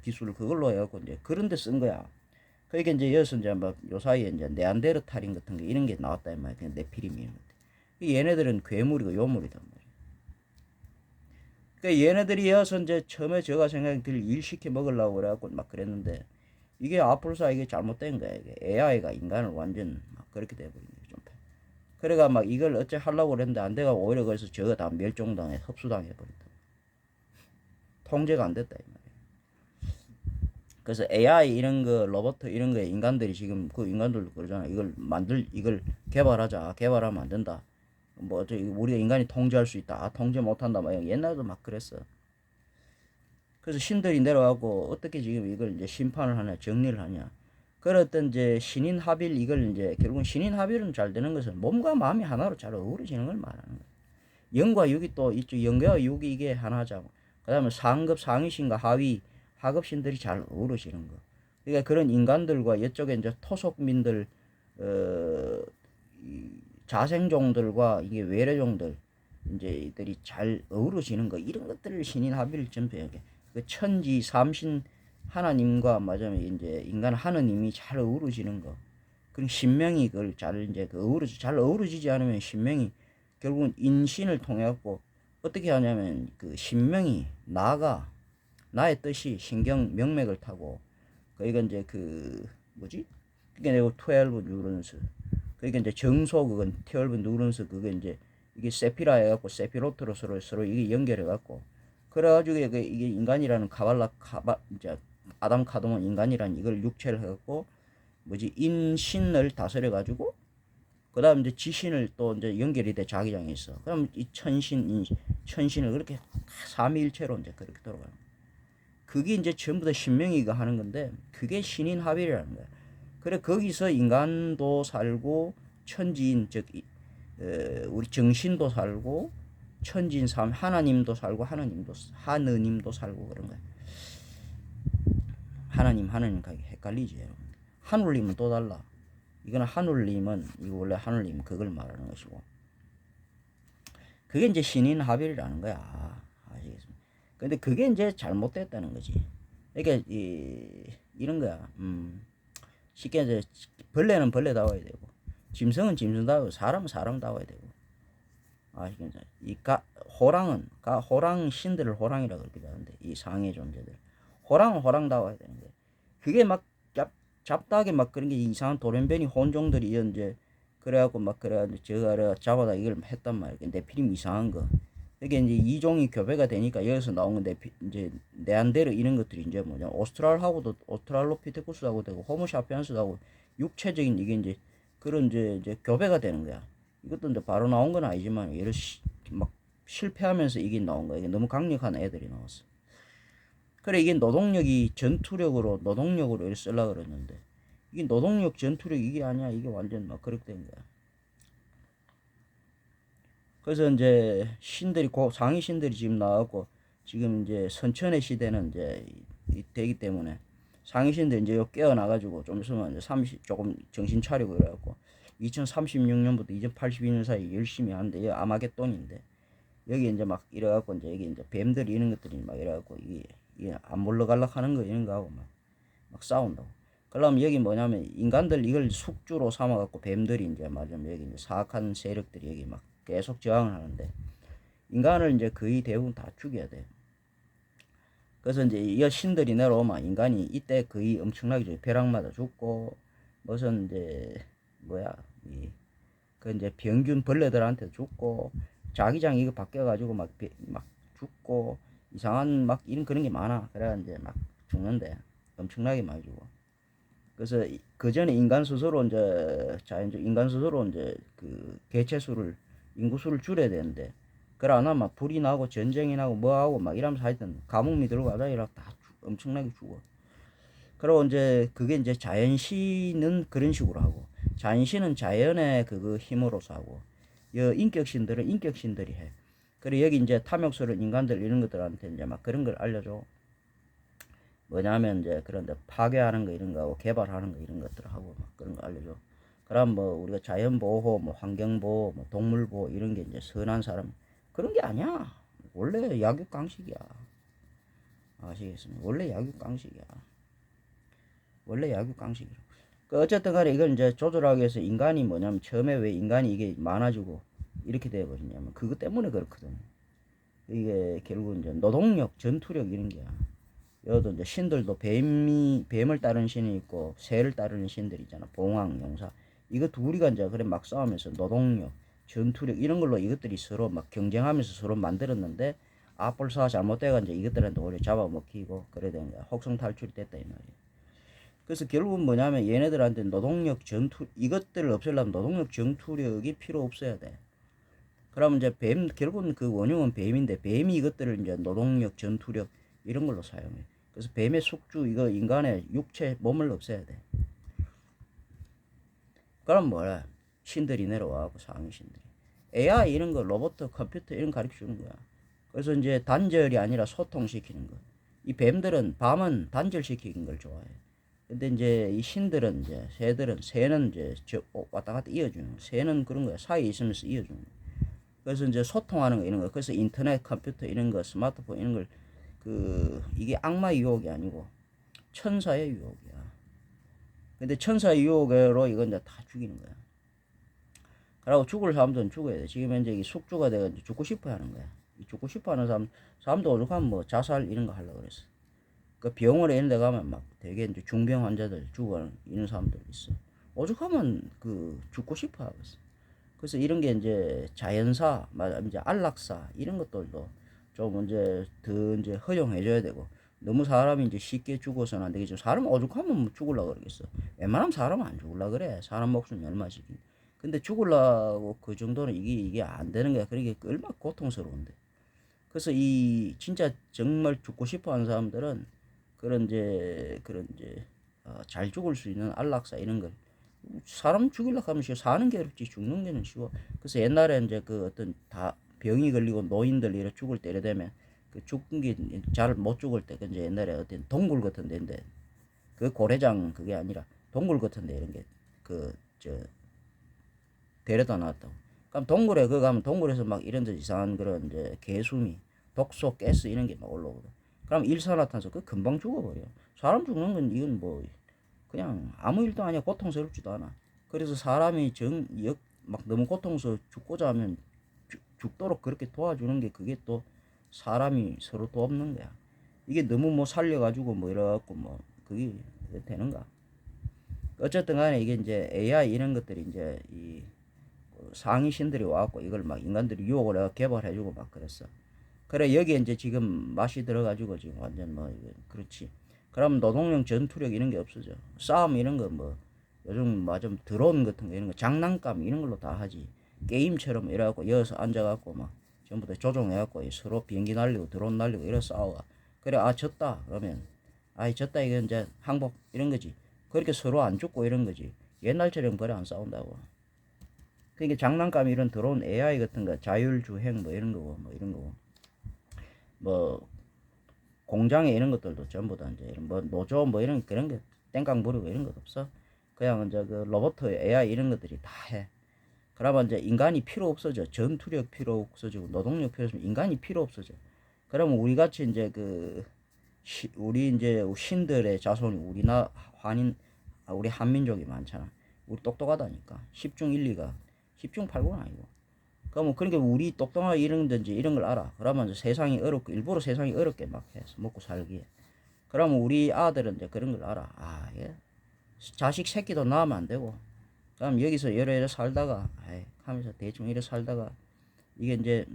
기술을 그걸로 해갖고 이제 그런 데 쓴 거야. 그러니까 이제 여기서 이제 막 요 사이에 이제 네안데르탈인 같은 게 이런 게 나왔다 이 말이야. 그냥 네피림이 이런 것들. 얘네들은 괴물이고 요물이단 말이야. 그러니까 얘네들이 여기서 이제 처음에 제가 생각에 일 시켜 먹으려고 그래갖고 막 그랬는데 이게 앞으로서 이게 잘못된 거야. 이게 AI가 인간을 완전 막 그렇게 돼버린 거야. 좀. 그래가 막 이걸 어째 하려고 그랬는데 안 돼가 오히려 그래서 저거 다 멸종당해 흡수당해 버린다. 통제가 안 됐다 이 말이야. 그래서 AI 이런 거 로봇 이런 거에 인간들이 지금 그 인간들도 그러잖아. 이걸 개발하면 안 된다. 뭐 어째 우리가 인간이 통제할 수 있다. 통제 못한다. 막 옛날에도 막 그랬어. 그래서 신들이 내려가고 어떻게 지금 이걸 이제 심판을 하냐, 정리를 하냐. 그랬던 이제 신인 합일 이걸 이제 결국은 신인 합일은 잘 되는 것은 몸과 마음이 하나로 잘 어우러지는 걸 말하는 거야. 영과 육이 또 있죠. 영과 육이 이게 하나자고. 그다음에 상급 상위신과 하급신들이 잘 어우러지는 거. 그러니까 그런 인간들과 이쪽에 이제 토속민들 자생종들과 이게 외래종들 이제 이들이 잘 어우러지는 거 이런 것들을 신인 합의를 전폐하게 그 천지 삼신 하나님과 맞으면 이제 인간 하느님이 잘 어우러지는 거 그런 신명이 그걸 잘 이제 잘 어우러지지 않으면 신명이 결국은 인신을 통해 갖고 어떻게 하냐면 그 신명이 나의 뜻이 신경 명맥을 타고 그러니까 이제 뭐지 그게 내가 12 뉴런스 그러니까 이제 정소 그건 12 뉴런스 그게 이제 이게 세피라 해갖고 세피로트로 서로 이게 연결해갖고 그래가지고 이게 인간이라는 이제 아담 카도몬 인간이라는 이걸 육체를 해갖고 뭐지 인신을 다스려 가지고 그 다음 이제 지신을 또 이제 연결이 돼 자기장에 있어. 그럼 이 천신을 그렇게 삼위일체로 이제 그렇게 돌아가는 거야. 그게 이제 전부 다 신명이가 하는 건데 그게 신인합일이라는 거야. 그래 거기서 인간도 살고 천지인 즉 우리 정신도 살고 천지인 삶 하나님도 살고 하느님도 살고 그런 거야. 하나님 헷갈리지 여러분. 하늘님은 또 달라. 이거는 하늘님은 이거 원래 하늘님 그걸 말하는 것이고 그게 이제 신인합일이라는 거야. 아시겠습니까? 근데 그게 이제 잘못됐다는 거지. 그러니까 이런 거야. 쉽게 이제 벌레는 벌레다워야 되고 짐승은 짐승다워 사람은 사람다워야 되고 아시겠죠? 호랑 신들을 호랑이라고 그러기도 하는데 이 상의 존재들 호랑은 호랑다워야 되는데 그게 막 잡다하게 막 그런 게 이상한 돌연변이 혼종들이 이제 그래갖고 막 그래가지고 저가 잡아다 이걸 했단 말이야. 네피림 이상한 거. 이게 이제 이종이 교배가 되니까 여기서 나온 건데 이제 네안데르 이런 것들이 이제 뭐냐 오스트랄로피테쿠스하고 되고 호모사피엔스하고 육체적인 이게 이제 그런 이제 교배가 되는 거야. 이것도 이제 바로 나온 건 아니지만 막 실패하면서 이게 나온 거야. 이게 너무 강력한 애들이 나왔어. 그래 이게 노동력으로 이렇게 쓰려고 그랬는데 이게 노동력 전투력 이게 아니야. 이게 완전 막 그렇게 된 거야. 그래서 이제 상위 신들이 지금 나왔고 지금 이제 선천의 시대는 이제 되기 때문에 상위 신들 이제 깨어나가지고 좀 있으면 이제 조금 정신 차리고 이래갖고 2036년부터 2082년 사이 열심히 하는데 이게 아마겟돈인데 여기 이제 막 이래갖고 이제 여기 이제 뱀들이 이런 것들이 막 이래갖고 이게 안 물러갈락 하는 거 이런 거 하고 막 싸운다고. 그러면 여기 뭐냐면 인간들 이걸 숙주로 삼아갖고 뱀들이 이제 맞으면 여기 이제 사악한 세력들이 여기 막 계속 저항을 하는데 인간을 이제 거의 대부분 다 죽여야 돼. 그래서 이제 이 신들이 내려오면 인간이 이때 거의 엄청나게 벼락마다 죽고 무슨 이제 그 이제 병균 벌레들한테 죽고 자기장 이거 바뀌어가지고 막 죽고 이상한 막 이런 그런 게 많아. 그래가 이제 막 죽는데 엄청나게 많이 죽어. 그래서 그 전에 인간 스스로 이제 그 개체수를 인구수를 줄여야 되는데 그래 안 하면 막 불이 나고 전쟁이 나고 뭐하고 막 이러면서 하여튼 가뭄이 들고 하다 이러고 다 엄청나게 죽어. 그리고 이제 그게 이제 자연신은 그런 식으로 하고 자연신은 자연의 그거 힘으로서 하고 인격신들은 인격신들이 해. 그래 여기 이제 탐욕스러운 인간들 이런 것들한테 이제 막 그런 걸 알려줘. 뭐냐면 이제 그런데 파괴하는 거 이런 거 하고 개발하는 거 이런 것들 하고 막 그런 거 알려줘. 그럼 뭐 우리가 자연 보호, 뭐 환경 보호, 뭐 동물 보호 이런 게 이제 선한 사람 그런 게 아니야. 원래 약육강식이야. 아시겠습니까? 원래 약육강식이야. 원래 약육강식이야. 그 어쨌든 간에 이걸 이제 조절하기 위해서 인간이 뭐냐면 처음에 왜 인간이 이게 많아지고 이렇게 되어버리냐면 그것 때문에 그렇거든. 이게 결국 이제 노동력, 전투력 이런 게야. 여기도 이제 신들도 뱀을 따르는 신이 있고 새를 따르는 신들이 있잖아. 봉황, 용사. 이거 둘이가 이제 그래 막 싸우면서 노동력, 전투력 이런 걸로 이것들이 서로 막 경쟁하면서 서로 만들었는데 아폴사가 잘못돼가 이제 이것들한테 오히려 잡아먹히고 그래 된 거야. 혹성 탈출이 됐다 이 말이야. 그래서 결국은 뭐냐면 얘네들한테 노동력, 이것들을 없애려면 노동력, 전투력이 필요 없어야 돼. 그러면 이제 결국은 그 원흉은 뱀인데 뱀이 이것들을 이제 노동력, 전투력 이런 걸로 사용해. 그래서 뱀의 숙주 이거 인간의 육체 몸을 없애야 돼. 그럼 뭐야? 신들이 내려와고 상위 신들이 AI 이런 거 로봇 컴퓨터 이런 거 가르쳐 주는 거야. 그래서 이제 단절이 아니라 소통시키는 거. 이 뱀들은 밤은 단절시키는 걸 좋아해. 근데 이제 이 신들은 이제 새는 이제 왔다 갔다 이어주는 거. 새는 그런 거야. 사이에 있으면서 이어주는 거. 그래서 이제 소통하는 거 이런 거. 그래서 인터넷, 컴퓨터 이런 거, 스마트폰 이런 걸 이게 악마 유혹이 아니고 천사의 유혹이야. 근데 천사의 유혹으로 이건 이제 다 죽이는 거야. 그리고 죽을 사람들은 죽어야 돼. 지금 현재 숙주가 돼가지고 죽고 싶어 하는 거야. 죽고 싶어 하는 사람도 오죽하면 뭐 자살 이런 거 하려고 그랬어. 그 병원에 이런 데 가면 막 되게 이제 중병 환자들 죽어가는 이런 사람들 있어. 오죽하면 그 죽고 싶어 하고 있어. 그래서 이런 게 이제 자연사, 이제 안락사 이런 것들도 좀 이제 더 이제 허용해줘야 되고, 너무 사람이 이제 쉽게 죽어서는 안 되겠죠. 사람 오죽하면 뭐 죽으려고 그러겠어. 웬만하면 사람 안 죽으려고 그래. 사람 목숨이 얼마지. 근데 죽으려고 그 정도는 이게 안 되는 거야. 그러게 얼마나 고통스러운데. 그래서 이 진짜 정말 죽고 싶어 하는 사람들은 그런 이제 잘 죽을 수 있는 안락사 이런 걸, 사람 죽이려고 하면 쉬워. 사는 게 어렵지 죽는 게는 쉬워. 그래서 옛날에 이제 그 어떤 다 병이 걸리고 노인들 이래 죽을 때 이래 되면 그 죽은 게 잘 못 죽을 때 그 이제 옛날에 어떤 동굴 같은 데인데, 그 고래장 그게 아니라 동굴 같은 데 이런 게 그 저 데려다 놨다고. 그럼 동굴에 그거 가면 동굴에서 막 이런 데 이상한 그런 이제 개수미, 독소, 가스 이런 게 막 올라오거든. 그럼 일산화탄소 그 금방 죽어버려. 사람 죽는 건 이건 뭐 그냥 아무 일도 아니야. 고통스럽지도 않아. 그래서 사람이 막 너무 고통스러워 죽고자 하면 죽도록 그렇게 도와주는 게, 그게 또 사람이 서로 돕는 거야. 이게 너무 뭐 살려가지고 뭐 이래갖고 뭐 그게 되는가. 어쨌든 간에 이게 이제 AI 이런 것들이 이제 이 상위 신들이 와갖고 이걸 막 인간들이 유혹을 해서 개발해주고 막 그랬어. 그래 여기에 이제 지금 맛이 들어가지고 지금 완전 뭐 이거 그렇지. 그럼 노동력 전투력 이런 게 없어져. 싸움 이런 거 뭐 요즘 뭐 좀 드론 같은 거 이런 거 장난감 이런 걸로 다 하지. 게임처럼 이래갖고 여기서 앉아갖고 막 전부 다 조종해갖고 서로 비행기 날리고 드론 날리고 이래 싸워. 그래 아 졌다 그러면 아이 졌다 이거 이제 항복 이런 거지. 그렇게 서로 안 죽고 이런 거지. 옛날처럼 그래 안 싸운다고. 그러니까 장난감 이런 드론 AI 같은 거 자율주행 뭐 이런 거고 뭐 이런 거고 뭐 공장에 이런 것들도 전부 다 이제 뭐 노조 뭐 이런 그런 게 땡깡 부리고 이런 것 없어. 그냥 이제 그 로봇 AI 이런 것들이 다 해. 그러면 이제 인간이 필요 없어져. 전투력 필요 없어지고 노동력 필요 없으면 인간이 필요 없어져. 그러면 우리 같이 이제 우리 이제 신들의 자손이 우리나 우리 한민족이 많잖아. 우리 똑똑하다니까. 10중 1, 2가 10중 8구는 아니고. 그러면 그러니까 우리 똑똑하게 이런든지 이런 걸 알아. 그러면 세상이 어렵고 일부러 세상이 어렵게 막 해서 먹고 살기에. 그러면 우리 아들은 이제 그런 걸 알아. 아, 예. 자식 새끼도 낳으면 안 되고. 그럼 여기서 이래 살다가 하면서 대충 이래 살다가 이게 이제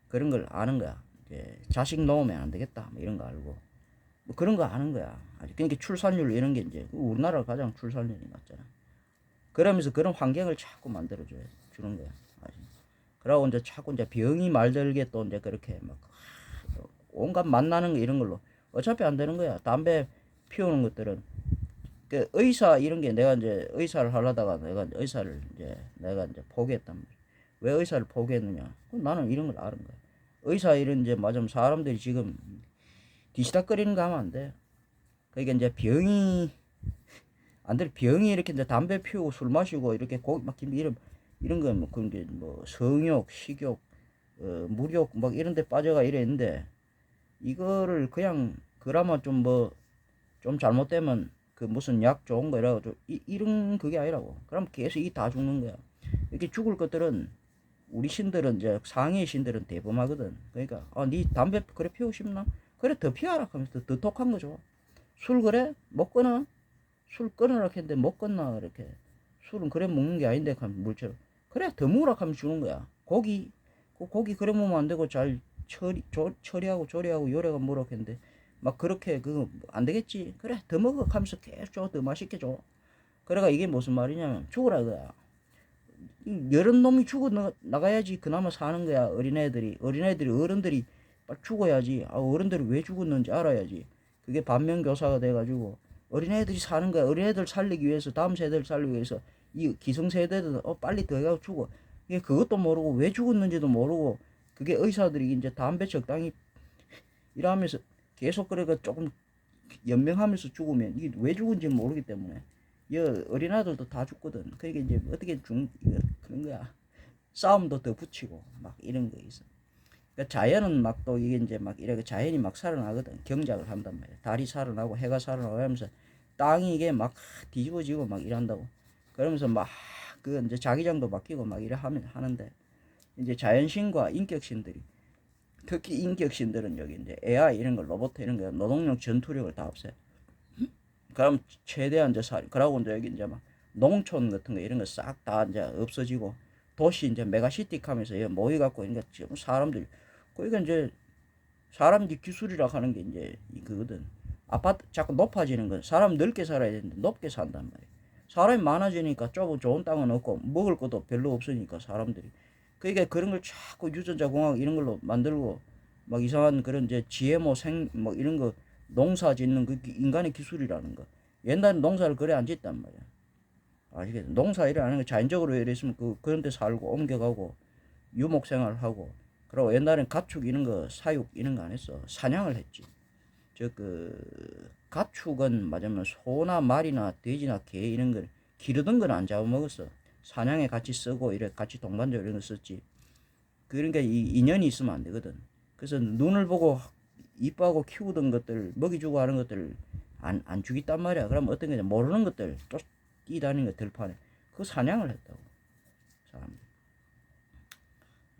그런 걸 아는 거야. 이제 자식 놓으면 안 되겠다. 뭐 이런 거 알고. 뭐 그런 거 아는 거야. 그러니까 출산율 이런 게 이제 우리나라가 가장 출산율이 낮잖아. 그러면서 그런 환경을 자꾸 주는 거야. 그러고 이제 자꾸 이제 병이 말들게 또 이제 그렇게 막 온갖 만나는 거 이런 걸로 어차피 안 되는 거야. 담배 피우는 것들은 그 의사 이런 게 내가 이제 의사를 하려다가 내가 이제 포기했단 말이야. 왜 의사를 포기했느냐? 나는 이런 걸 아는 거야. 의사 이런 이제 맞으면 사람들이 지금 뒤시다거리는 거 하면 안 돼. 그러니까 이제 안 돼. 병이 이렇게 이제 담배 피우고 술 마시고 이렇게 고기 막 이런 거 뭐 그런 게 뭐 성욕, 식욕, 무욕 막 이런 데 빠져가 이랬는데 이거를 그냥 그나마 좀 좀 잘못되면 그 무슨 약 좋은 거 이래가지고 이런 그게 아니라고. 그럼 계속 이 다 죽는 거야. 이렇게 죽을 것들은 우리 신들은 이제 상위 신들은 대범하거든. 그러니까 니 담배 그래 피우고 싶나? 그래 더 피워라 하면서 더 독한 거죠. 술 그래? 못 끊어? 술 끊으라 했는데 못 끊나 이렇게. 술은 그래 먹는 게 아닌데 하면 물처럼. 그래 더 먹으라 하면 주는 거야. 고기 그래 먹으면 안 되고 잘 처리하고 조리하고 요래가 뭐라 했는데 막 그렇게 그거 안 되겠지. 그래 더 먹어 하면서 계속 줘. 더 맛있게 줘. 그래가 이게 무슨 말이냐면 죽으라 이거야. 여러 놈이 죽어 나가야지 그나마 사는 거야. 어린애들이 어른들이 빨리 죽어야지. 어른들이 왜 죽었는지 알아야지. 그게 반면교사가 돼가지고 어린애들이 사는 거야. 어린애들 살리기 위해서, 다음 세대를 살리기 위해서 이 기성세대들 빨리 더 해가지고 죽어. 이게 그것도 모르고 왜 죽었는지도 모르고, 그게 의사들이 이제 담배 적당히 일하면서 계속 그래가 조금 연명하면서 죽으면 이게 왜 죽은지 모르기 때문에 어린아들도 다 죽거든. 그러니까 이제 어떻게 그런 거야. 싸움도 더 붙이고 막 이런 거 있어. 그러니까 자연은 막 또 이게 이제 막 이렇게 자연이 막 살아나거든. 경작을 한단 말이야. 달이 살아나고 해가 살아나고 하면서 땅이 이게 막 뒤집어지고 막 이런다고. 그러면서 막 그 이제 자기장도 바뀌고 막 이래 하는데 이제 자연신과 인격신들이, 특히 인격신들은 여기 이제 AI 이런 거 로봇 이런 거 노동력 전투력을 다 없애. 그럼 최대한 이제 그러고 이제 여기 이제 막 농촌 같은 거 이런 거 싹 다 이제 없어지고 도시 이제 메가시티 하면서 모여갖고 그러니까 지금 사람들이 그러니까 이제 사람 기술이라 하는 게 이제 그거든. 아파트 자꾸 높아지는 건 사람 넓게 살아야 되는데 높게 산단 말이야. 사람이 많아지니까 좁은 좋은 땅은 없고 먹을 것도 별로 없으니까 사람들이. 그러니까 그런 걸 자꾸 유전자 공학 이런 걸로 만들고 막 이상한 그런 이제 GMO 뭐 이런 거 농사 짓는 그 인간의 기술이라는 거. 옛날에 농사를 그래 안 짓단 말이야. 아시겠죠? 농사 일을 하는 거 자연적으로 이랬으면 그런 데 살고 옮겨가고 유목 생활하고 그리고 옛날엔 가축 이런 거 사육 이런 거 안 했어. 사냥을 했지. 가축은 맞으면 소나 말이나 돼지나 개 이런 걸 기르던 건 안 잡아먹었어. 사냥에 같이 쓰고 이래 같이 동반자 이런 거 썼지. 그러니까 이 인연이 있으면 안 되거든. 그래서 눈을 보고 이뻐하고 키우던 것들 먹이주고 하는 것들 안 죽이단 말이야. 그럼 어떤 거냐 모르는 것들 또 뛰다니는 거 들판에 그 사냥을 했다고 사람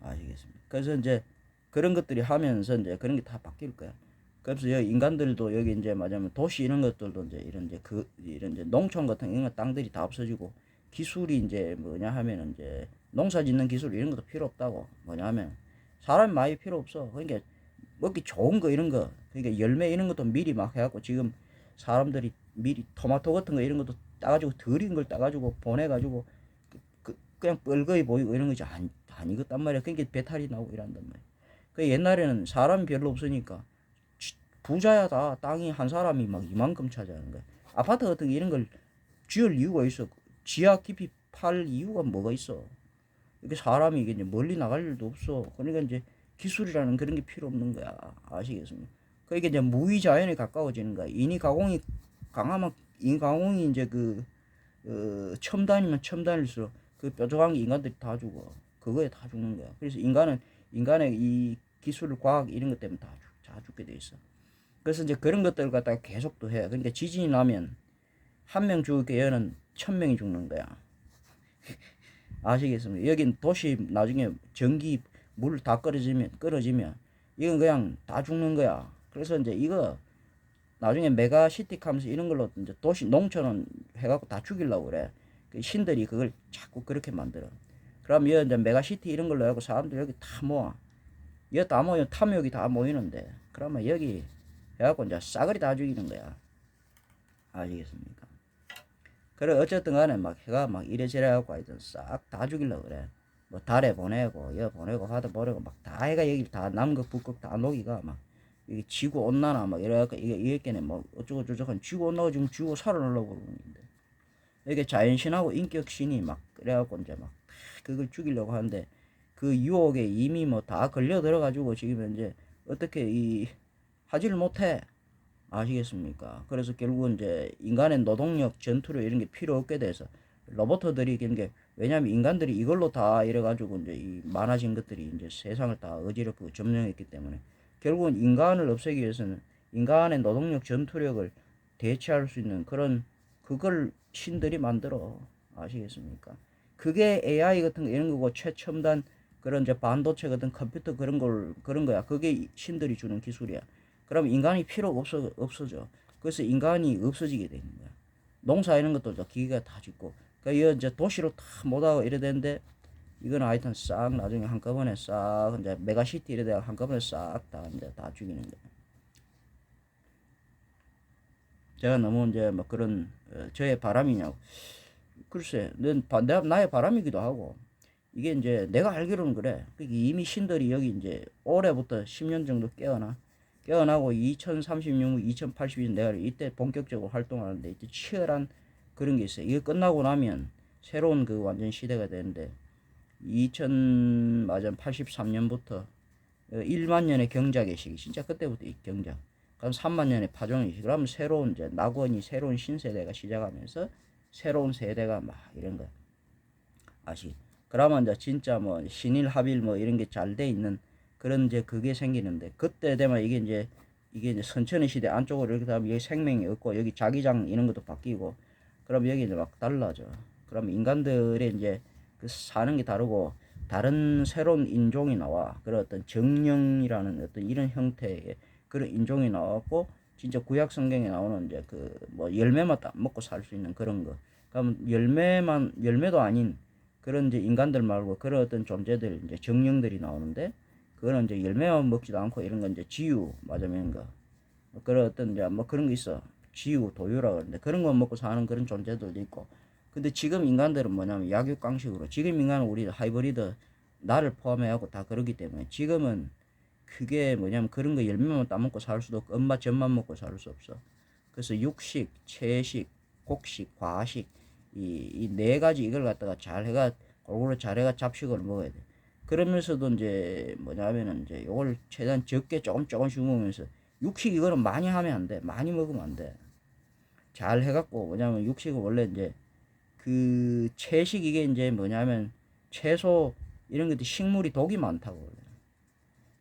아시겠습니까? 그래서 이제 그런 것들이 하면서 이제 그런 게 다 바뀔 거야. 그래서 여기 인간들도 여기 이제 맞으면 도시 이런 것들도 이제 이런 이제 농촌 같은 이런 땅들이 다 없어지고 기술이 이제 뭐냐 하면은 이제 농사 짓는 기술 이런 것도 필요 없다고 뭐냐 하면 사람이 많이 필요 없어. 그러니까 먹기 좋은 거 이런 거 그러니까 열매 이런 것도 미리 막 해갖고 지금 사람들이 미리 토마토 같은 거 이런 것도 따가지고 덜 익은 걸 따가지고 보내가지고 그냥 뻘거이 보이고 이런 거지 안 익었단 말이야. 그러니까 배탈이 나고 이란단 말이야. 그 옛날에는 사람이 별로 없으니까 부자야 다 땅이 한 사람이 막 이만큼 차지하는 거야. 아파트 같은 거 이런 걸 지을 이유가 있어. 지하 깊이 팔 이유가 뭐가 있어. 이게 사람이 이게 이제 멀리 나갈 일도 없어. 그러니까 이제 기술이라는 그런 게 필요 없는 거야. 아시겠습니까? 그러니까 이제 무의자연에 가까워지는 거야. 인위 가공이 강하면 인위 가공이 이제 첨단이면 첨단일수록 그 뾰족한 게 인간들이 다 죽어. 그거에 다 죽는 거야. 그래서 인간의 이 기술, 과학 이런 것 때문에 다 죽게 돼 있어. 그래서 이제 그런 것들 갖다가 계속 또 해. 그러니까 지진이 나면 한 명 죽을 게 얘는 1000명이 죽는 거야. 아시겠습니까? 여긴 도시 나중에 전기 물 다 끓어지면 이건 그냥 다 죽는 거야. 그래서 이제 이거 나중에 메가시티 하면서 이런 걸로 이제 도시 농촌은 해갖고 다 죽이려고 그래. 그 신들이 그걸 자꾸 그렇게 만들어. 그럼 여 이제 메가시티 이런 걸로 해갖고 사람들 여기 다 모아. 여기 다 모여 탐욕이 다 모이는데 그러면 여기 해갖고 이제 싸그리 다 죽이는 거야. 아시겠습니까? 그래 어쨌든 간에 막 해가 막 이래저래 해갖고 하여튼 싹 다 죽이려고 그래. 뭐 달에 보내고 여 보내고 하다 보내고 막 다 해가 여기 다 남극 북극 다 녹이가 막 이게 지구 온난화 막 이래갖고 이게끼네 뭐 어쩌고 저쩌고 지구 온난화 지금 지구 살아나려고 그러는데 이게 자연신하고 인격신이 막 그래갖고 이제 막 그걸 죽이려고 하는데 그 유혹에 이미 뭐 다 걸려 들어가지고 지금 이제 어떻게 하지를 못해. 아시겠습니까? 그래서 결국은 이제 인간의 노동력, 전투력 이런 게 필요 없게 돼서 로봇들이 이런 게 왜냐면 인간들이 이걸로 다 이래가지고 이제 이 많아진 것들이 이제 세상을 다 어지럽고 점령했기 때문에 결국은 인간을 없애기 위해서는 인간의 노동력, 전투력을 대체할 수 있는 그걸 신들이 만들어. 아시겠습니까? 그게 AI 같은 거 이런 거고 최첨단 그런 이제 반도체 같은 컴퓨터 그런 거야. 그게 신들이 주는 기술이야. 그럼 인간이 필요가 없어져. 그래서 인간이 없어지게 되는 거야. 농사 이런 것들도 기계가 다 짓고. 그러니까 이제 도시로 다 못하고 이래 되는데, 이건 하여튼 싹 나중에 한꺼번에 싹, 이제 메가시티 이래 돼 한꺼번에 싹 다 이제 다 죽이는 거야. 제가 너무 이제 뭐 그런, 저의 바람이냐고. 글쎄, 나의 바람이기도 하고. 이게 이제 내가 알기로는 그래. 이미 신들이 여기 이제 올해부터 10년 정도 깨어나고 2036년, 2082년 내가 이때 본격적으로 활동하는데 이제 치열한 그런 게 있어요. 이게 끝나고 나면 새로운 그 완전 시대가 되는데 2083년부터 1만 년의 경작의 시기 진짜 그때부터 이 경작. 그럼 3만 년의 파종의 시기. 그러면 새로운 이제 낙원이 새로운 신세대가 시작하면서 새로운 세대가 막 이런 거 그러면 이제 진짜 뭐 신일 합일 뭐 이런 게 잘 돼 있는 그런 이제 그게 생기는데 그때 되면 이게 이제 선천의 시대 안쪽으로 이렇게 하면 여기 생명이 없고 여기 자기장 이런 것도 바뀌고 그럼 여기 이제 막 달라져. 그럼 인간들의 이제 그 사는 게 다르고 다른 새로운 인종이 나와. 그런 어떤 정령이라는 어떤 이런 형태의 그런 인종이 나왔고 진짜 구약 성경에 나오는 이제 그 뭐 열매만 딱 먹고 살 수 있는 그런 거. 그럼 열매도 아닌 그런 이제 인간들 말고 그런 어떤 존재들 이제 정령들이 나오는데 그거는 이제 열매만 먹지도 않고 이런 건 이제 지유 맞으면 거. 그런 어떤 이제 뭐 그런 거 있어. 지유, 도유라 그러는데 그런 거 먹고 사는 그런 존재들도 있고. 근데 지금 인간들은 뭐냐면 약육강식으로 지금 인간은 우리 하이브리드 나를 포함해하고 다 그러기 때문에 지금은 그게 뭐냐면 그런 거 열매만 따먹고 살 수도 없고 엄마 젖만 먹고 살 수 없어. 그래서 육식, 채식, 곡식, 과식 이 네 가지 이걸 갖다가 잘 해가 골고루 잘 해가 잡식을 먹어야 돼. 그러면서도 이제 뭐냐면은 이제 요걸 최대한 적게 조금씩 먹으면서 육식 이거는 많이 하면 안 돼. 많이 먹으면 안 돼. 잘 해갖고 뭐냐면 육식은 원래 이제 그 채식 이게 이제 뭐냐면 채소 이런 것들 식물이 독이 많다고.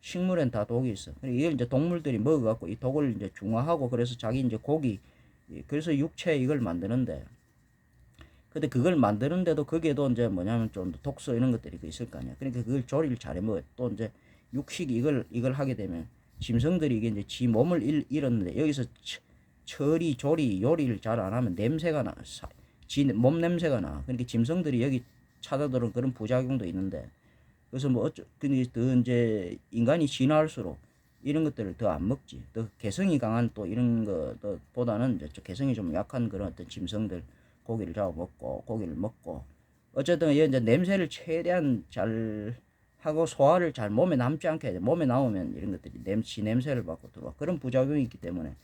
식물엔 다 독이 있어. 이걸 이제 동물들이 먹어갖고 이 독을 이제 중화하고 그래서 자기 이제 고기 그래서 육체 이걸 만드는데 근데 그걸 만드는데도 거기에도 이제 뭐냐면 좀 독소 이런 것들이 있을 거 아니야. 그러니까 그걸 조리를 잘해 먹어. 또 이제 육식 이걸 하게 되면 짐승들이 이게 이제 지 몸을 잃었는데 여기서 처리 조리 요리를 잘 안 하면 냄새가 나. 지 몸 냄새가 나. 그러니까 짐승들이 여기 찾아들은 그런 부작용도 있는데 그래서 뭐 근데 더 이제 인간이 진화할수록 이런 것들을 더 안 먹지. 더 개성이 강한 또 이런 것보다는 이제 개성이 좀 약한 그런 어떤 짐승들 고기를 잡아 먹고 고기를 먹고 어쨌든 이제 냄새를 최대한 잘 하고 소화를 잘 몸에 남지 않게 해야 돼. 몸에 나오면 이런 것들이 냄새를 맡고 들어와. 그런 부작용이 있기 때문에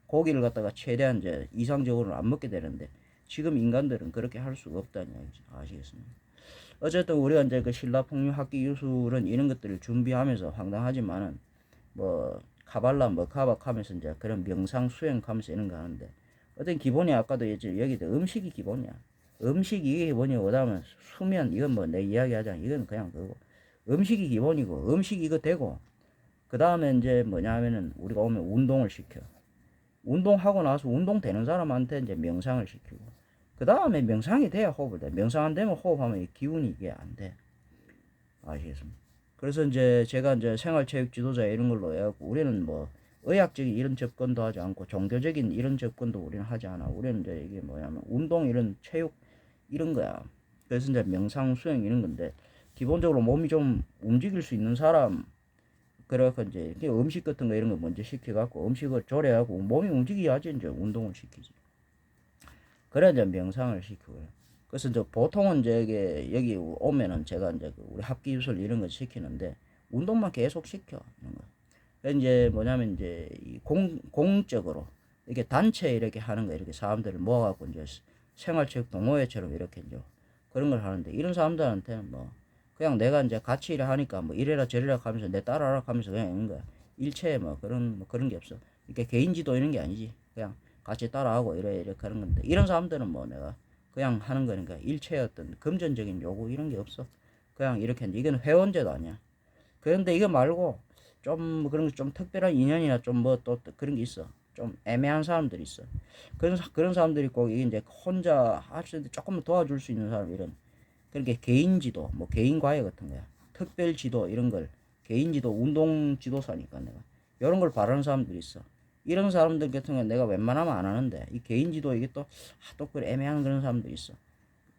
고기를 갖다가 최대한 이제 이상적으로는 안 먹게 되는데 지금 인간들은 그렇게 할 수가 없다는 이야기죠. 아시겠습니까? 어쨌든 우리가 이제 그 신라풍류 학기 유술은 이런 것들을 준비하면서 황당하지만은 뭐 카발라 뭐 카박하면서 이제 그런 명상 수행하면서 이런 거 하는데 어떤 기본이 아까도 여기도 음식이 기본이야. 음식이 이게 기본이고 그다음에 수면 이건 뭐 내 이야기하자 이건 그냥 그거 음식이 기본이고 음식 이거 되고 그다음에 이제 뭐냐 하면은 우리가 오면 운동을 시켜. 운동하고 나서 운동 되는 사람한테 이제 명상을 시키고 그 다음에 명상이 돼야 호흡을 돼. 명상 안 되면 호흡하면 기운이 이게 안 돼. 아시겠습니까? 그래서 이제 제가 이제 생활체육 지도자 이런 걸로 해갖고 우리는 뭐 의학적인 이런 접근도 하지 않고 종교적인 이런 접근도 우리는 하지 않아. 우리는 이제 이게 뭐냐면 운동 이런 체육 이런 거야. 그래서 이제 명상 수행 이런 건데 기본적으로 몸이 좀 움직일 수 있는 사람 그래갖고 이제 음식 같은 거 이런 거 먼저 시켜갖고 음식을 조리하고 몸이 움직여야지 이제 운동을 시키지. 그래 이제 명상을 시키고요. 그래서 이제 보통은 이제 여기 오면은 제가 이제 우리 합기유술 이런 거 시키는데 운동만 계속 시켜. 이런 거. 그래서 이제 뭐냐면 이제 공적으로 이렇게 단체 이렇게 하는 거 이렇게 사람들을 모아갖고 이제 생활체육 동호회처럼 이렇게 이제 그런 걸 하는데 이런 사람들한테는 뭐 그냥 내가 이제 같이 일을 하니까 뭐 이래라 저래라 하면서 내 따라라 하면서 그냥 있는 거야. 일체에 뭐 그런 게 없어. 이렇게 개인 지도 이런 게 아니지. 그냥 같이 따라하고 이렇게 하는 건데 이런 사람들은 뭐 내가 그냥 하는 거니까 일체의 어떤 금전적인 요구 이런 게 없어. 그냥 이렇게 했는데 이건 회원제도 아니야. 그런데 이거 말고 좀 그런 좀 특별한 인연이나 좀 뭐 또 그런 게 있어. 좀 애매한 사람들이 있어. 그런 사람들이 꼭 이게 이제 혼자 할 수 있는데 조금 도와줄 수 있는 사람 이런. 그렇게 개인 지도, 뭐 개인 과외 같은 거야. 특별 지도 이런 걸 개인 지도, 운동 지도사니까 내가 이런 걸 바라는 사람들이 있어. 이런 사람들 같은 경우는 내가 웬만하면 안 하는데 이 개인 지도 이게 또 그 애매한 그런 사람들이 있어.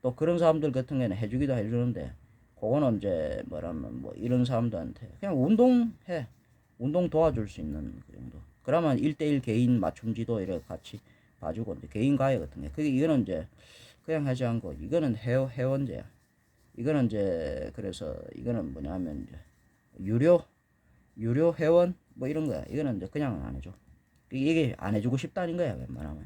또 그런 사람들 같은 경우는 해주기도 해주는데 그거는 이제 뭐라면 뭐 이런 사람들한테 그냥 운동해. 운동 도와줄 수 있는 그 정도. 그러면 1대1 개인 맞춤 지도 이렇게 같이 봐주고 이제 개인 과외 같은 게 그게 이거는 이제 그냥 하지 않고 이거는 회원제야. 이거는 이제 그래서 이거는 뭐냐면 이제 유료 회원 뭐 이런 거야. 이거는 이제 그냥 안 해줘. 이게 안 해주고 싶다는 거야 웬만하면.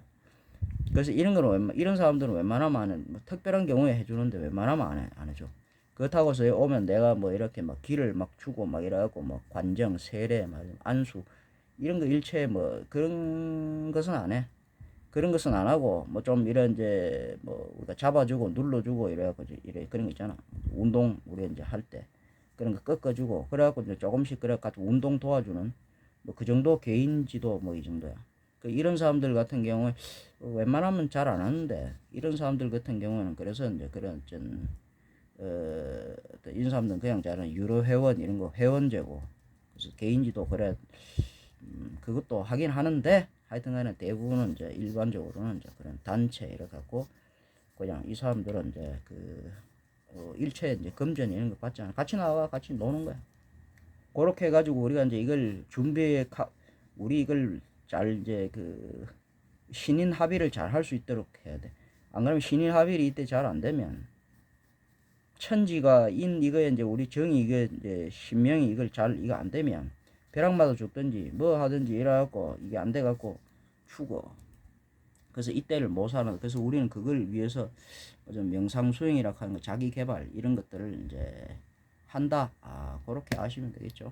그래서 이런 거는 이런 사람들은 웬만하면 뭐 특별한 경우에 해주는데 웬만하면 안 해줘. 그렇다고 해서 오면 내가 뭐 이렇게 막 길을 막 주고 막 이래갖고 뭐 관정, 세례, 막 안수 이런 거 일체 뭐 그런 것은 안 해. 그런 것은 안 하고 뭐 좀 이런 이제 뭐 우리가 잡아주고 눌러주고 이래갖고 이래 그런 거 있잖아. 운동 우리 이제 할 때 그런 거 꺾어주고 그래갖고 이제 조금씩 그래갖고 운동 도와주는 뭐 그 정도 개인 지도 뭐 이 정도야. 그 이런 사람들 같은 경우에 웬만하면 잘 안 하는데 이런 사람들 같은 경우는 그래서 이제 그런 좀 이런 사람들은 그냥 잘하는 유료 회원 이런 거 회원제고 그래서 개인 지도 그래 그것도 하긴 하는데 하여튼 간에 대부분은 이제 일반적으로는 이제 그런 단체 이렇게 갖고 그냥 이 사람들은 이제 일체 이제 금전 이런 거 받지 않아. 같이 나와 같이 노는 거야. 그렇게 해가지고 우리가 이제 이걸 우리 이걸 잘 이제 신인 합의를 잘 할 수 있도록 해야 돼. 안 그러면 신인 합의를 이때 잘 안 되면 천지가 이거에 이제 우리 정이 이게 이제 신명이 이걸 잘 이거 안 되면 벼락 맞아 죽든지 뭐 하든지 이래갖고 이게 안 돼갖고 죽어. 그래서 이때를 못 사는. 그래서 우리는 그걸 위해서 좀 명상 수행이라 하는 거 자기 개발 이런 것들을 이제 한다. 그렇게 아시면 되겠죠.